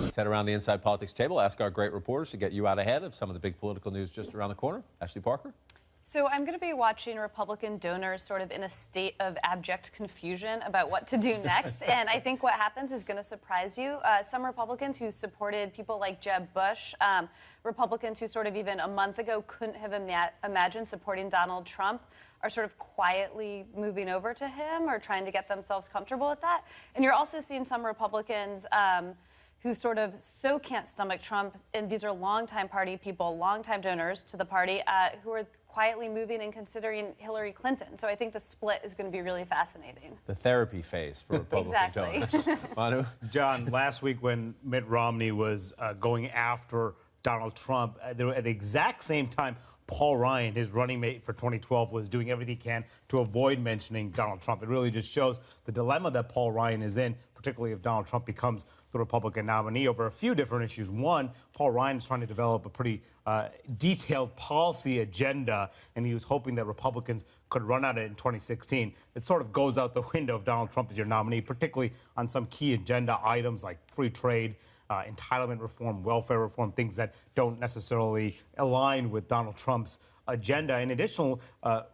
Let's head around the Inside Politics table, ask our great reporters to get you out ahead of some of the big political news just around the corner. Ashley Parker. So I'm going to be watching Republican donors sort of in a state of abject confusion about what to do next. And I think what happens is going to surprise you. Some Republicans who supported people like Jeb Bush, Republicans who sort of even a month ago couldn't have imagined supporting Donald Trump, are sort of quietly moving over to him or trying to get themselves comfortable with that. And you're also seeing some Republicans who sort of so can't stomach Trump, and these are longtime party people, longtime donors to the party, who are quietly moving and considering Hillary Clinton. So I think the split is going to be really fascinating. The therapy phase for Republican donors. Manu? John, last week when Mitt Romney was going after Donald Trump, at the exact same time, Paul Ryan, his running mate for 2012, was doing everything he can to avoid mentioning Donald Trump. It really just shows the dilemma that Paul Ryan is in, particularly if Donald Trump becomes the Republican nominee over a few different issues. One, Paul Ryan is trying to develop a pretty detailed policy agenda, and he was hoping that Republicans could run at it in 2016. It sort of goes out the window if Donald Trump is your nominee, particularly on some key agenda items like free trade, entitlement reform, welfare reform, things that don't necessarily align with Donald Trump's agenda. And additional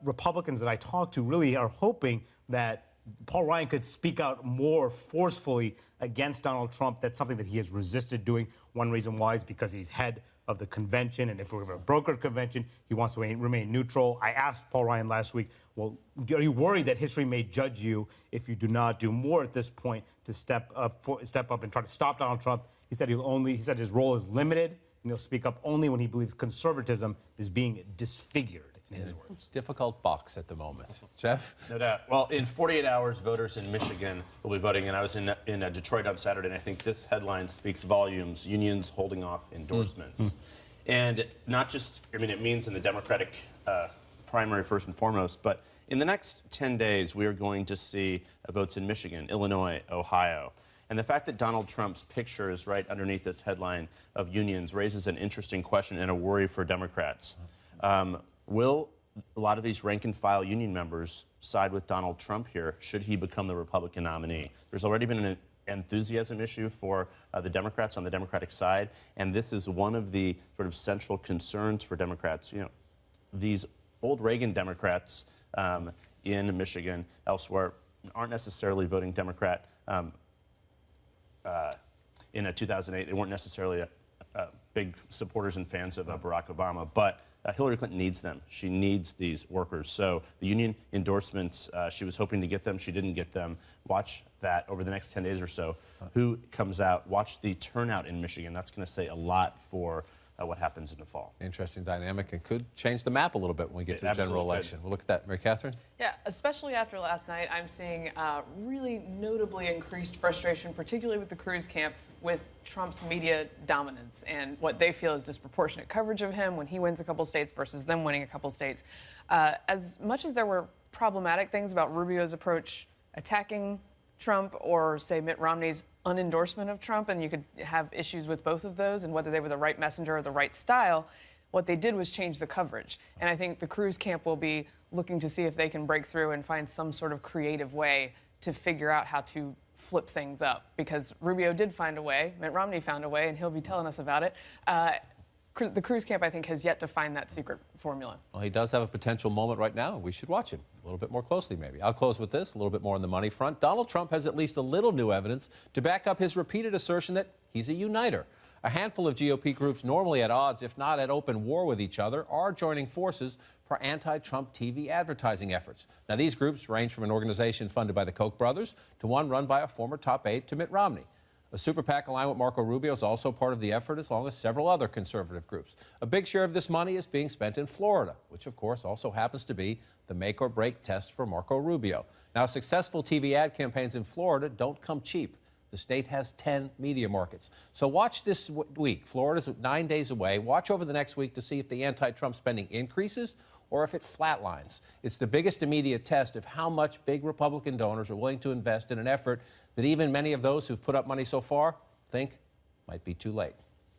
Republicans that I talked to really are hoping that Paul Ryan could speak out more forcefully against Donald Trump. That's something that he has resisted doing. One reason why is because he's head of the convention, and if we have a brokered convention, he wants to remain neutral. I asked Paul Ryan last week, well, are you worried that history may judge you if you do not do more at this point to step up and try to stop Donald Trump? He said he said his role is limited, and he'll speak up only when he believes conservatism is being disfigured, in his words. Difficult box at the moment. Jeff? No doubt. Well, in 48 hours, voters in Michigan will be voting, and I was in Detroit on Saturday, and I think this headline speaks volumes. Unions holding off endorsements. And not just, I mean, it means in the Democratic primary first and foremost, but in the next 10 days, we are going to see votes in Michigan, Illinois, Ohio. And the fact that Donald Trump's picture is right underneath this headline of unions raises an interesting question and a worry for Democrats. Will a lot of these rank-and-file union members side with Donald Trump here should he become the Republican nominee? There's already been an enthusiasm issue for the Democrats on the Democratic side, and this is one of the sort of central concerns for Democrats. You know, these old Reagan Democrats in Michigan, elsewhere, aren't necessarily voting Democrat. In 2008, they weren't necessarily big supporters and fans of Barack Obama, but Hillary Clinton needs them. She needs these workers. So the union endorsements, she was hoping to get them. She didn't get them. Watch that over the next 10 days or so. Who comes out? Watch the turnout in Michigan. That's going to say a lot for what happens in the fall. Interesting dynamic, and could change the map a little bit when we get to the general election. We'll look at that. Mary Catherine? Yeah, especially after last night, I'm seeing really notably increased frustration, particularly with the Cruz camp, with Trump's media dominance and what they feel is disproportionate coverage of him when he wins a couple states versus them winning a couple states. As much as there were problematic things about Rubio's approach attacking Trump or, say, Mitt Romney's unendorsement of Trump, and you could have issues with both of those and whether they were the right messenger or the right style, what they did was change the coverage. And I think the Cruz camp will be looking to see if they can break through and find some sort of creative way to figure out how to flip things up. Because Rubio did find a way, Mitt Romney found a way, and he'll be telling us about it. The Cruz camp, I think, has yet to find that secret formula. Well, he does have a potential moment right now. We should watch him a little bit more closely, maybe. I'll close with this, a little bit more on the money front. Donald Trump has at least a little new evidence to back up his repeated assertion that he's a uniter. A handful of GOP groups normally at odds, if not at open war with each other, are joining forces for anti-Trump TV advertising efforts. Now, these groups range from an organization funded by the Koch brothers to one run by a former top aide to Mitt Romney. A super PAC aligned with Marco Rubio is also part of the effort, as long as several other conservative groups. A big share of this money is being spent in Florida, which, of course, also happens to be the make-or-break test for Marco Rubio. Now, successful TV ad campaigns in Florida don't come cheap. The state has 10 media markets. So watch this week. Florida's 9 days away. Watch over the next week to see if the anti-Trump spending increases or if it flatlines. It's the biggest immediate test of how much big Republican donors are willing to invest in an effort that even many of those who've put up money so far think might be too late.